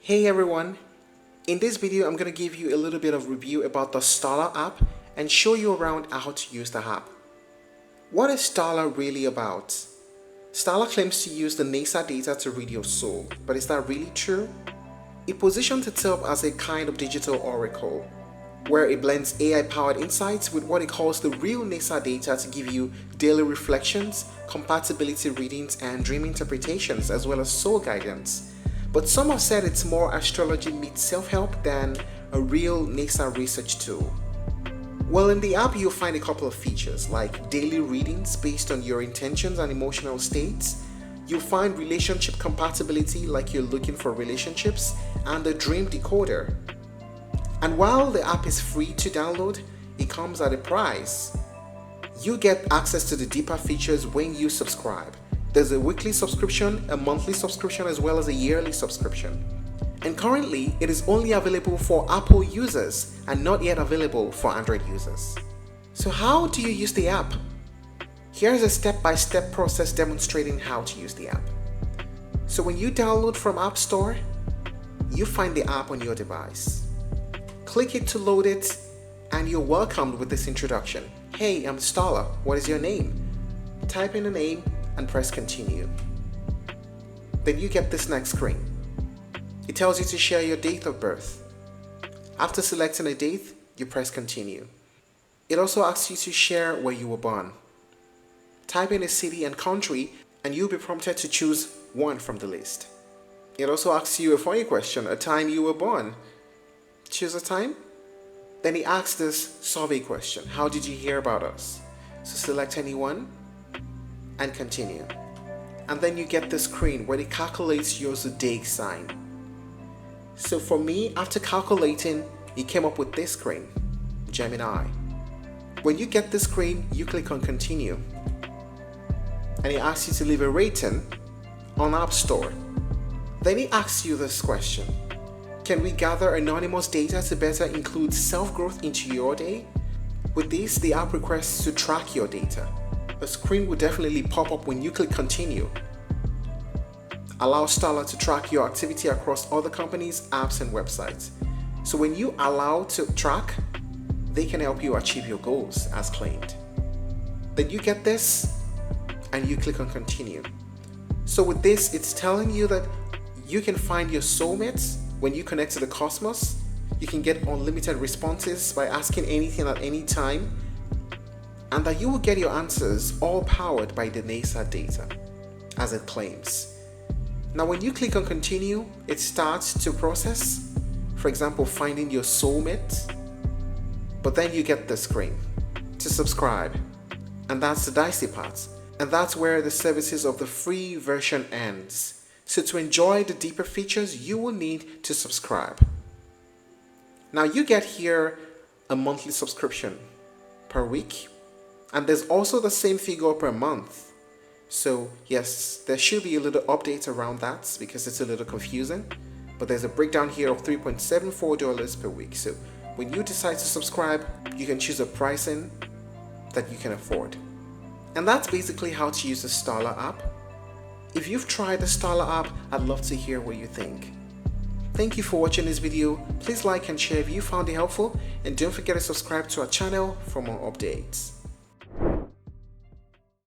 Hey everyone, in this video I'm going to give you a little bit of review about the Starla app and show you around how to use the app. What is Starla really about? Starla claims to use the NASA data to read your soul, but is that really true? It positions itself as a kind of digital oracle, where it blends AI-powered insights with what it calls the real NASA data to give you daily reflections, compatibility readings, and dream interpretations, as well as soul guidance. But some have said it's more astrology meets self-help than a real NASA research tool. Well, in the app you'll find a couple of features like daily readings based on your intentions and emotional states. You'll find relationship compatibility like you're looking for relationships, and the dream decoder. And while the app is free to download, it comes at a price. You get access to the deeper features when you subscribe. There's a weekly subscription, a monthly subscription, as well as a yearly subscription. And currently, it is only available for Apple users and not yet available for Android users. So how do you use the app? Here's a step-by-step process demonstrating how to use the app. So when you download from App Store, you find the app on your device. Click it to load it, and you're welcomed with this introduction. Hey, I'm Starla. What is your name? Type in a name and press continue. Then you get this next screen. It tells you to share your date of birth. After selecting a date, you press continue. It also asks you to share where you were born. Type in a city and country and you'll be prompted to choose one from the list. It also asks you a funny question, a time you were born. Choose a time. Then it asks this survey question, how did you hear about us? So select anyone and continue. And then you get the screen where it calculates your zodiac sign. So for me, after calculating, it came up with this screen, Gemini. When you get the screen, you click on continue. And it asks you to leave a rating on App Store. Then it asks you this question. Can we gather anonymous data to better include self-growth into your day? With this, the app requests to track your data. A screen will definitely pop up when you click continue. Allow Starla to track your activity across other companies, apps, and websites. So when you allow to track, they can help you achieve your goals as claimed. Then you get this and you click on continue. So with this, it's telling you that you can find your soulmates when you connect to the cosmos. You can get unlimited responses by asking anything at any time, and that you will get your answers all powered by the NASA data, as it claims. Now when you click on continue, it starts to process, for example, finding your soulmate, but then you get the screen to subscribe, and that's the dicey part, and that's where the services of the free version ends. So to enjoy the deeper features, you will need to subscribe. Now you get here a monthly subscription per week, and there's also the same figure per month. So yes, there should be a little update around that because it's a little confusing, but there's a breakdown here of $3.74 per week. So when you decide to subscribe, you can choose a pricing that you can afford. And that's basically how to use the Starla app. If you've tried the Starla app, I'd love to hear what you think. Thank you for watching this video. Please like and share if you found it helpful, and don't forget to subscribe to our channel for more updates.